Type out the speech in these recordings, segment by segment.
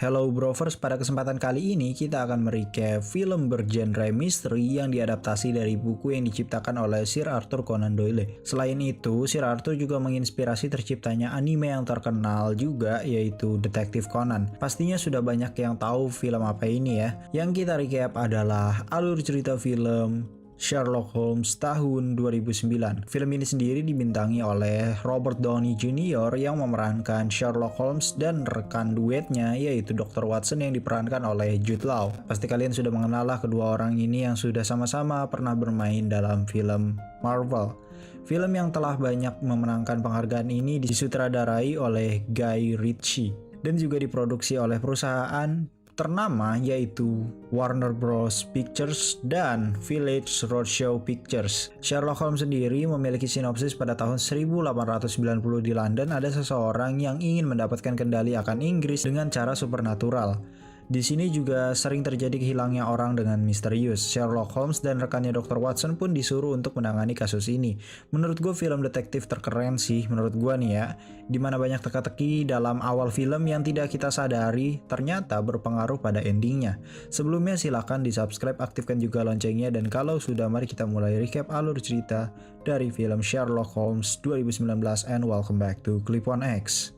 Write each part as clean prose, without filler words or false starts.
Hello Brovers, pada kesempatan kali ini kita akan merecap film bergenre misteri yang diadaptasi dari buku yang diciptakan oleh Sir Arthur Conan Doyle. Selain itu, Sir Arthur juga menginspirasi terciptanya anime yang terkenal juga, yaitu Detektif Conan. Pastinya sudah banyak yang tahu film apa ini ya. Yang kita recap adalah alur cerita film Sherlock Holmes tahun 2009. Film ini sendiri dibintangi oleh Robert Downey Jr. yang memerankan Sherlock Holmes dan rekan duetnya yaitu Dr. Watson yang diperankan oleh Jude Law. Pasti kalian sudah mengenal lah kedua orang ini yang sudah sama-sama pernah bermain dalam film Marvel. Film yang telah banyak memenangkan penghargaan ini disutradarai oleh Guy Ritchie dan juga diproduksi oleh perusahaan ternama yaitu Warner Bros. Pictures dan Village Roadshow Pictures. Sherlock Holmes sendiri memiliki sinopsis pada tahun 1890 di London ada seseorang yang ingin mendapatkan kendali akan Inggris dengan cara supernatural. Di sini juga sering terjadi kehilangnya orang dengan misterius. Sherlock Holmes dan rekannya Dr. Watson pun disuruh untuk menangani kasus ini. Menurut gue film detektif terkeren sih menurut gue nih ya. Dimana banyak teka-teki dalam awal film yang tidak kita sadari ternyata berpengaruh pada endingnya. Sebelumnya silahkan di subscribe, aktifkan juga loncengnya, dan kalau sudah mari kita mulai recap alur cerita dari film Sherlock Holmes 2019 and welcome back to Clip On X.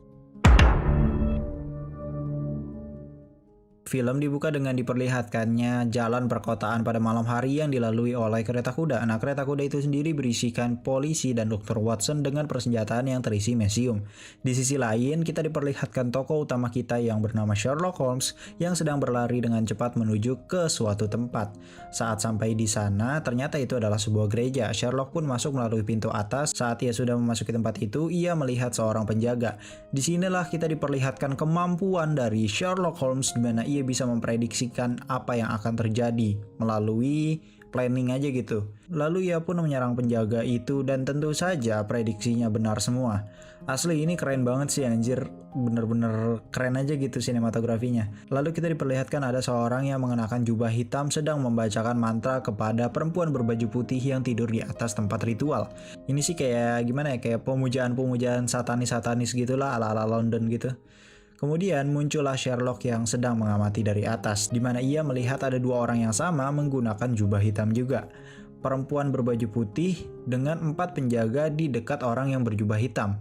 Film dibuka dengan diperlihatkannya jalan perkotaan pada malam hari yang dilalui oleh kereta kuda. Nah, kereta kuda itu sendiri berisikan polisi dan Dr. Watson dengan persenjataan yang terisi mesium. Di sisi lain, kita diperlihatkan tokoh utama kita yang bernama Sherlock Holmes yang sedang berlari dengan cepat menuju ke suatu tempat. Saat sampai di sana, ternyata itu adalah sebuah gereja. Sherlock pun masuk melalui pintu atas. Saat ia sudah memasuki tempat itu, ia melihat seorang penjaga. Disinilah kita diperlihatkan kemampuan dari Sherlock Holmes di mana ia bisa memprediksikan apa yang akan terjadi melalui planning aja gitu. Lalu ia pun menyerang penjaga itu dan tentu saja prediksinya benar semua. Asli ini keren banget sih anjir, bener-bener keren aja gitu sinematografinya. Lalu kita diperlihatkan ada seorang yang mengenakan jubah hitam sedang membacakan mantra kepada perempuan berbaju putih yang tidur di atas tempat ritual. Ini sih kayak gimana ya, kayak pemujaan-pemujaan satanis-satanis gitulah ala-ala London gitu. Kemudian muncullah Sherlock yang sedang mengamati dari atas, di mana ia melihat ada dua orang yang sama menggunakan jubah hitam juga. Perempuan berbaju putih dengan 4 penjaga di dekat orang yang berjubah hitam.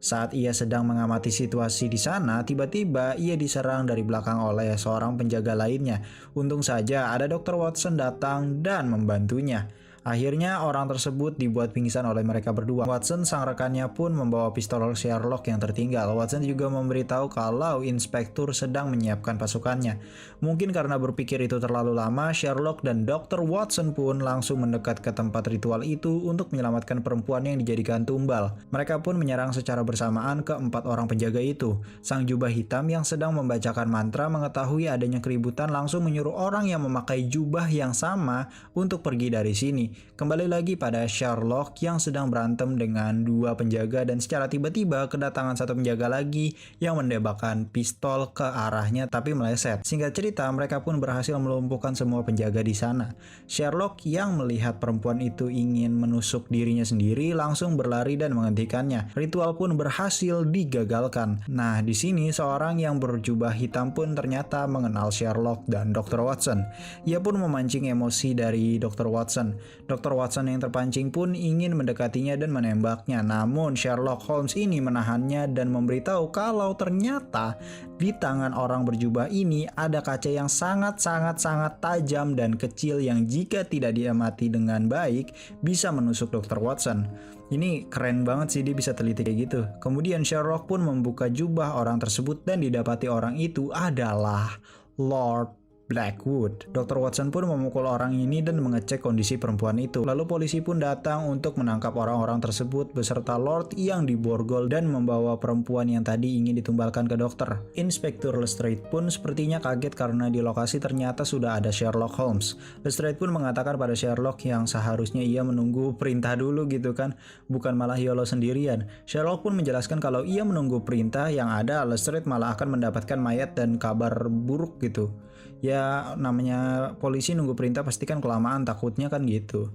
Saat ia sedang mengamati situasi di sana, tiba-tiba ia diserang dari belakang oleh seorang penjaga lainnya. Untung saja ada Dr. Watson datang dan membantunya. Akhirnya orang tersebut dibuat pingsan oleh mereka berdua. Watson sang rekannya pun membawa pistol Sherlock yang tertinggal. Watson juga memberitahu kalau inspektur sedang menyiapkan pasukannya. Mungkin karena berpikir itu terlalu lama, Sherlock dan Dr. Watson pun langsung mendekat ke tempat ritual itu untuk menyelamatkan perempuan yang dijadikan tumbal. Mereka pun menyerang secara bersamaan ke 4 orang penjaga itu. Sang jubah hitam yang sedang membacakan mantra mengetahui adanya keributan langsung menyuruh orang yang memakai jubah yang sama untuk pergi dari sini. Kembali lagi pada Sherlock yang sedang berantem dengan 2 penjaga dan secara tiba-tiba kedatangan satu penjaga lagi yang menembakkan pistol ke arahnya tapi meleset. Singkat cerita, mereka pun berhasil melumpuhkan semua penjaga di sana. Sherlock yang melihat perempuan itu ingin menusuk dirinya sendiri langsung berlari dan menghentikannya. Ritual pun berhasil digagalkan. Nah, di sini seorang yang berjubah hitam pun ternyata mengenal Sherlock dan Dr. Watson. Ia pun memancing emosi dari Dr. Watson. Dr. Watson yang terpancing pun ingin mendekatinya dan menembaknya. Namun Sherlock Holmes ini menahannya dan memberitahu kalau ternyata di tangan orang berjubah ini ada kaca yang sangat tajam dan kecil yang jika tidak diamati dengan baik bisa menusuk Dr. Watson. Ini keren banget sih, dia bisa teliti kayak gitu. Kemudian Sherlock pun membuka jubah orang tersebut dan didapati orang itu adalah Lord Blackwood. Dr. Watson pun memukul orang ini dan mengecek kondisi perempuan itu. Lalu polisi pun datang untuk menangkap orang-orang tersebut beserta Lord yang diborgol dan membawa perempuan yang tadi ingin ditumbalkan ke dokter. Inspektur Lestrade pun sepertinya kaget karena di lokasi ternyata sudah ada Sherlock Holmes. Lestrade pun mengatakan pada Sherlock yang seharusnya ia menunggu perintah dulu gitu kan, bukan malah YOLO sendirian. Sherlock pun menjelaskan kalau ia menunggu perintah yang ada Lestrade malah akan mendapatkan mayat dan kabar buruk gitu. Ya namanya polisi nunggu perintah pasti kan kelamaan takutnya kan gitu.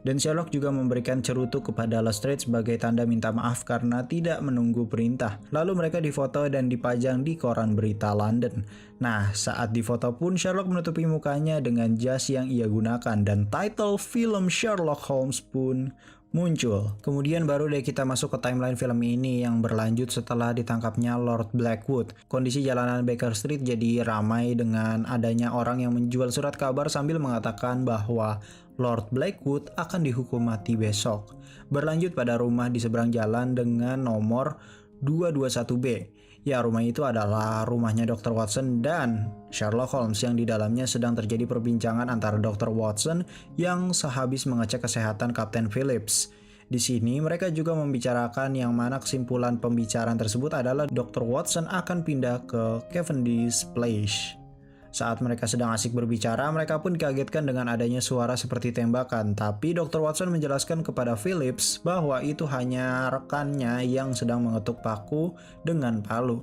Dan Sherlock juga memberikan cerutu kepada Lestrade sebagai tanda minta maaf karena tidak menunggu perintah. Lalu mereka difoto dan dipajang di koran berita London. Nah, saat difoto pun Sherlock menutupi mukanya dengan jas yang ia gunakan dan title film Sherlock Holmes pun muncul. Kemudian baru deh kita masuk ke timeline film ini yang berlanjut setelah ditangkapnya Lord Blackwood. Kondisi jalanan Baker Street jadi ramai dengan adanya orang yang menjual surat kabar sambil mengatakan bahwa Lord Blackwood akan dihukum mati besok. Berlanjut pada rumah di seberang jalan dengan nomor 221B. Ya, rumah itu adalah rumahnya Dr. Watson dan Sherlock Holmes yang di dalamnya sedang terjadi perbincangan antara Dr. Watson yang sehabis mengecek kesehatan Kapten Phillips. Di sini mereka juga membicarakan yang mana kesimpulan pembicaraan tersebut adalah Dr. Watson akan pindah ke Cavendish Place. Saat mereka sedang asik berbicara, mereka pun dikagetkan dengan adanya suara seperti tembakan. Tapi Dr. Watson menjelaskan kepada Phillips bahwa itu hanya rekannya yang sedang mengetuk paku dengan palu.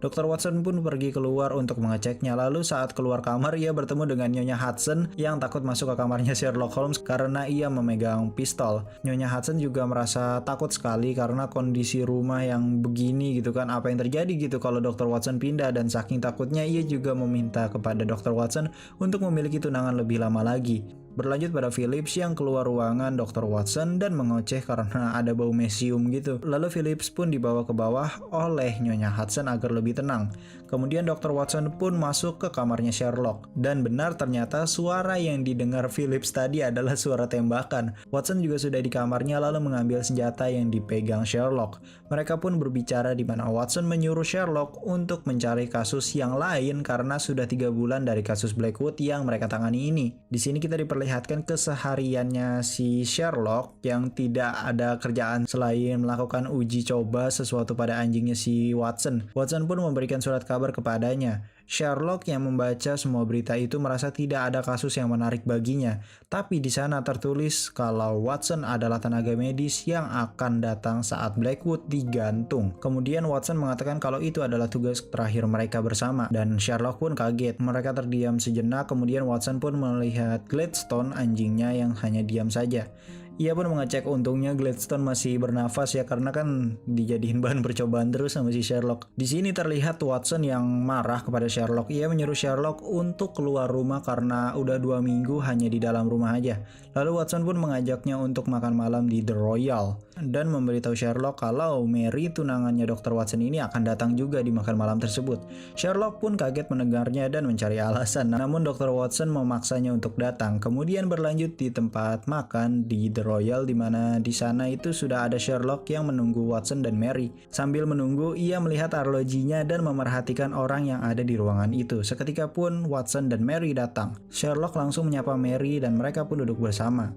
Dr. Watson pun pergi keluar untuk mengeceknya. Lalu saat keluar kamar, ia bertemu dengan Nyonya Hudson yang takut masuk ke kamarnya Sherlock Holmes karena ia memegang pistol. Nyonya Hudson juga merasa takut sekali karena kondisi rumah yang begini gitu kan. Apa yang terjadi gitu kalau Dr. Watson pindah, dan saking takutnya ia juga meminta kepada Dr. Watson untuk memiliki tunangan lebih lama lagi. Berlanjut pada Phillips yang keluar ruangan Dr. Watson dan mengoceh karena ada bau mesium gitu. Lalu Phillips pun dibawa ke bawah oleh Nyonya Hudson agar lebih tenang. Kemudian Dr. Watson pun masuk ke kamarnya Sherlock. Dan benar ternyata suara yang didengar Phillips tadi adalah suara tembakan. Watson juga sudah di kamarnya lalu mengambil senjata yang dipegang Sherlock. Mereka pun berbicara di mana Watson menyuruh Sherlock untuk mencari kasus yang lain karena sudah 3 bulan dari kasus Blackwood yang mereka tangani ini. Di sini kita diperlihatkan kesehariannya si Sherlock yang tidak ada kerjaan selain melakukan uji coba sesuatu pada anjingnya si Watson. Watson pun memberikan surat kabar kepadanya. Sherlock yang membaca semua berita itu merasa tidak ada kasus yang menarik baginya. Tapi di sana tertulis kalau Watson adalah tenaga medis yang akan datang saat Blackwood digantung. Kemudian Watson mengatakan kalau itu adalah tugas terakhir mereka bersama. Dan Sherlock pun kaget. Mereka terdiam sejenak, kemudian Watson pun melihat Gladstone anjingnya yang hanya diam saja. Ia pun mengecek, untungnya Gladstone masih bernafas ya karena kan dijadiin bahan percobaan terus sama si Sherlock. Di sini terlihat Watson yang marah kepada Sherlock. Ia menyuruh Sherlock untuk keluar rumah karena udah 2 minggu hanya di dalam rumah aja. Lalu Watson pun mengajaknya untuk makan malam di The Royal dan memberitahu Sherlock kalau Mary tunangannya Dr. Watson ini akan datang juga di makan malam tersebut. Sherlock pun kaget mendengarnya dan mencari alasan. Namun Dr. Watson memaksanya untuk datang. Kemudian berlanjut di tempat makan di The Royal, di mana di sana itu sudah ada Sherlock yang menunggu Watson dan Mary. Sambil menunggu, ia melihat arlojinya dan memerhatikan orang yang ada di ruangan itu. Seketika pun Watson dan Mary datang. Sherlock langsung menyapa Mary dan mereka pun duduk bersama.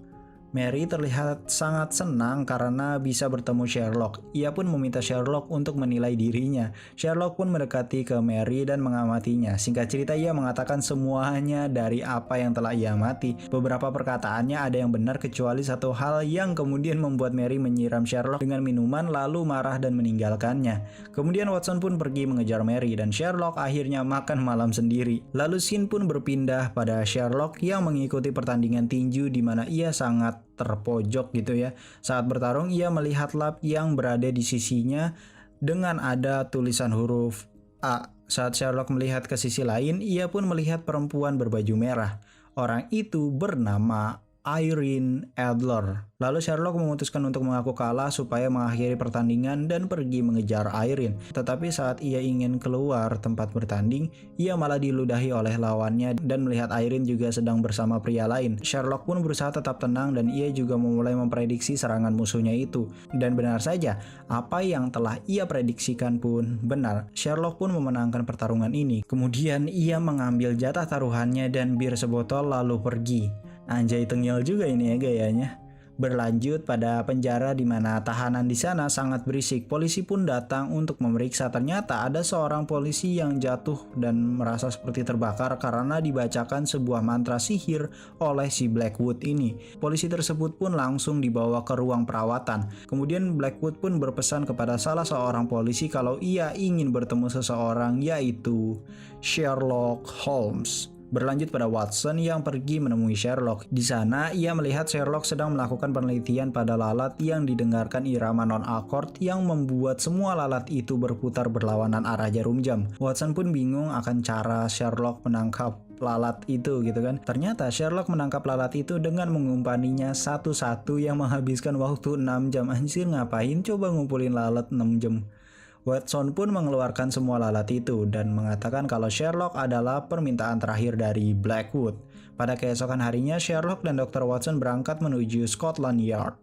Mary terlihat sangat senang karena bisa bertemu Sherlock. Ia pun meminta Sherlock untuk menilai dirinya. Sherlock pun mendekati ke Mary dan mengamatinya. Singkat cerita, ia mengatakan semuanya dari apa yang telah ia amati. Beberapa perkataannya ada yang benar kecuali satu hal yang kemudian membuat Mary menyiram Sherlock dengan minuman lalu marah dan meninggalkannya. Kemudian Watson pun pergi mengejar Mary dan Sherlock akhirnya makan malam sendiri. Lalu scene pun berpindah pada Sherlock yang mengikuti pertandingan tinju di mana ia sangat terpojok gitu ya. Saat bertarung, ia melihat lap yang berada di sisinya dengan ada tulisan huruf A. Saat Sherlock melihat ke sisi lain, ia pun melihat perempuan berbaju merah. Orang itu bernama Irene Adler. Lalu Sherlock memutuskan untuk mengaku kalah supaya mengakhiri pertandingan dan pergi mengejar Irene. Tetapi saat ia ingin keluar tempat bertanding, ia malah diludahi oleh lawannya dan melihat Irene juga sedang bersama pria lain. Sherlock pun berusaha tetap tenang dan ia juga memulai memprediksi serangan musuhnya itu. Dan benar saja, apa yang telah ia prediksikan pun benar. Sherlock pun memenangkan pertarungan ini. Kemudian ia mengambil jatah taruhannya dan bir sebotol lalu pergi. Anjay, tengil juga ini ya gayanya. Berlanjut pada penjara di mana tahanan di sana sangat berisik. Polisi pun datang untuk memeriksa. Ternyata ada seorang polisi yang jatuh dan merasa seperti terbakar karena dibacakan sebuah mantra sihir oleh si Blackwood ini. Polisi tersebut pun langsung dibawa ke ruang perawatan. Kemudian Blackwood pun berpesan kepada salah seorang polisi kalau ia ingin bertemu seseorang, yaitu Sherlock Holmes. Berlanjut pada Watson yang pergi menemui Sherlock. Di sana, ia melihat Sherlock sedang melakukan penelitian pada lalat yang didengarkan irama non-akord yang membuat semua lalat itu berputar berlawanan arah jarum jam. Watson pun bingung akan cara Sherlock menangkap lalat itu gitu kan. Ternyata Sherlock menangkap lalat itu dengan mengumpaninya satu-satu yang menghabiskan waktu 6 jam. Anjir, ngapain coba ngumpulin lalat 6 jam? Watson pun mengeluarkan semua lalat itu dan mengatakan kalau Sherlock adalah permintaan terakhir dari Blackwood. Pada keesokan harinya, Sherlock dan Dr. Watson berangkat menuju Scotland Yard.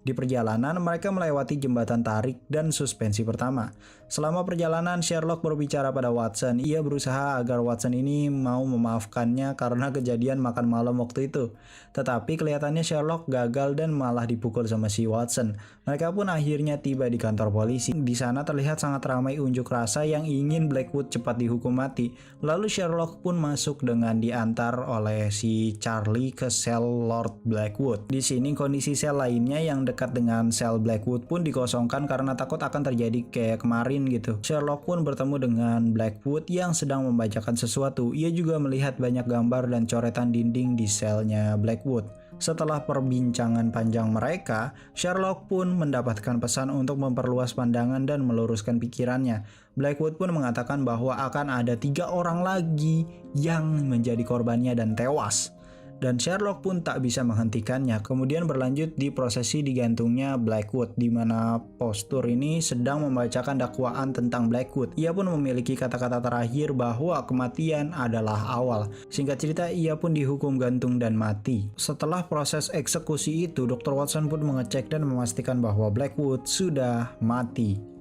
Di perjalanan, mereka melewati jembatan tarik dan suspensi pertama. Selama perjalanan, Sherlock berbicara pada Watson. Ia berusaha agar Watson ini mau memaafkannya karena kejadian makan malam waktu itu. Tetapi kelihatannya Sherlock gagal dan malah dipukul sama si Watson. Mereka pun akhirnya tiba di kantor polisi. Di sana terlihat sangat ramai unjuk rasa yang ingin Blackwood cepat dihukum mati. Lalu Sherlock pun masuk dengan diantar oleh si Charlie ke sel Lord Blackwood. Di sini kondisi sel lainnya yang dekat dengan sel Blackwood pun dikosongkan karena takut akan terjadi kayak kemarin gitu. Sherlock pun bertemu dengan Blackwood yang sedang membacakan sesuatu. Ia juga melihat banyak gambar dan coretan dinding di selnya Blackwood. Setelah perbincangan panjang mereka, Sherlock pun mendapatkan pesan untuk memperluas pandangan dan meluruskan pikirannya. Blackwood pun mengatakan bahwa akan ada 3 orang lagi yang menjadi korbannya dan tewas. Dan Sherlock pun tak bisa menghentikannya. Kemudian berlanjut di prosesi digantungnya Blackwood, di mana postur ini sedang membacakan dakwaan tentang Blackwood. Ia pun memiliki kata-kata terakhir bahwa kematian adalah awal. Singkat cerita, ia pun dihukum gantung dan mati. Setelah proses eksekusi itu, Dr. Watson pun mengecek dan memastikan bahwa Blackwood sudah mati.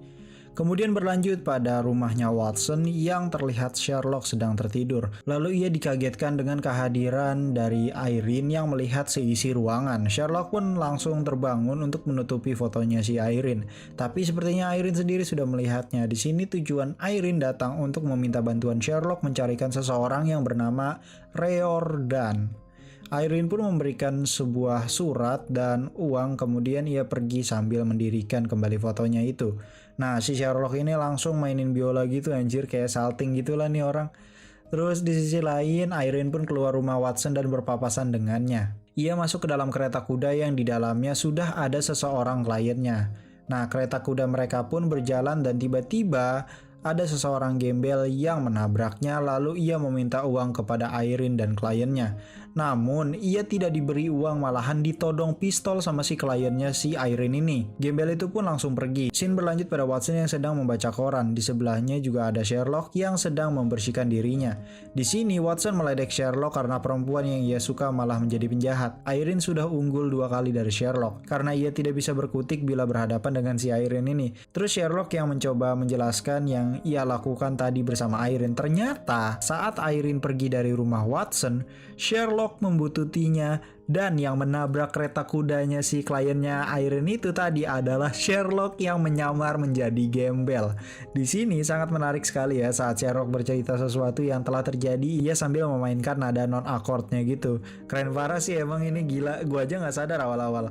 Kemudian berlanjut pada rumahnya Watson yang terlihat Sherlock sedang tertidur. Lalu ia dikagetkan dengan kehadiran dari Irene yang melihat seisi ruangan. Sherlock pun langsung terbangun untuk menutupi fotonya si Irene. Tapi sepertinya Irene sendiri sudah melihatnya. Di sini tujuan Irene datang untuk meminta bantuan Sherlock mencarikan seseorang yang bernama Riordan. Irene pun memberikan sebuah surat dan uang, kemudian ia pergi sambil mendirikan kembali fotonya itu. Nah, si Sherlock ini langsung mainin biola gitu anjir, kayak salting gitulah nih orang. Terus di sisi lain, Irene pun keluar rumah Watson dan berpapasan dengannya. Ia masuk ke dalam kereta kuda yang di dalamnya sudah ada seseorang kliennya. Nah, kereta kuda mereka pun berjalan dan tiba-tiba ada seseorang gembel yang menabraknya, lalu ia meminta uang kepada Irene dan kliennya. Namun, ia tidak diberi uang, malahan ditodong pistol sama si kliennya si Irene ini. Gembel itu pun langsung pergi. Scene berlanjut pada Watson yang sedang membaca koran. Di sebelahnya juga ada Sherlock yang sedang membersihkan dirinya. Di sini, Watson meledek Sherlock karena perempuan yang ia suka malah menjadi penjahat. Irene sudah unggul 2 kali dari Sherlock, karena ia tidak bisa berkutik bila berhadapan dengan si Irene ini. Terus Sherlock yang mencoba menjelaskan yang ia lakukan tadi bersama Irene. Ternyata saat Irene pergi dari rumah Watson, Sherlock membututinya dan yang menabrak kereta kudanya si kliennya Irene itu tadi adalah Sherlock yang menyamar menjadi gembel. Di sini sangat menarik sekali ya saat Sherlock bercerita sesuatu yang telah terjadi, ia sambil memainkan nada non akordnya gitu. Keren parah sih emang ini, gila, gua aja nggak sadar awal-awal.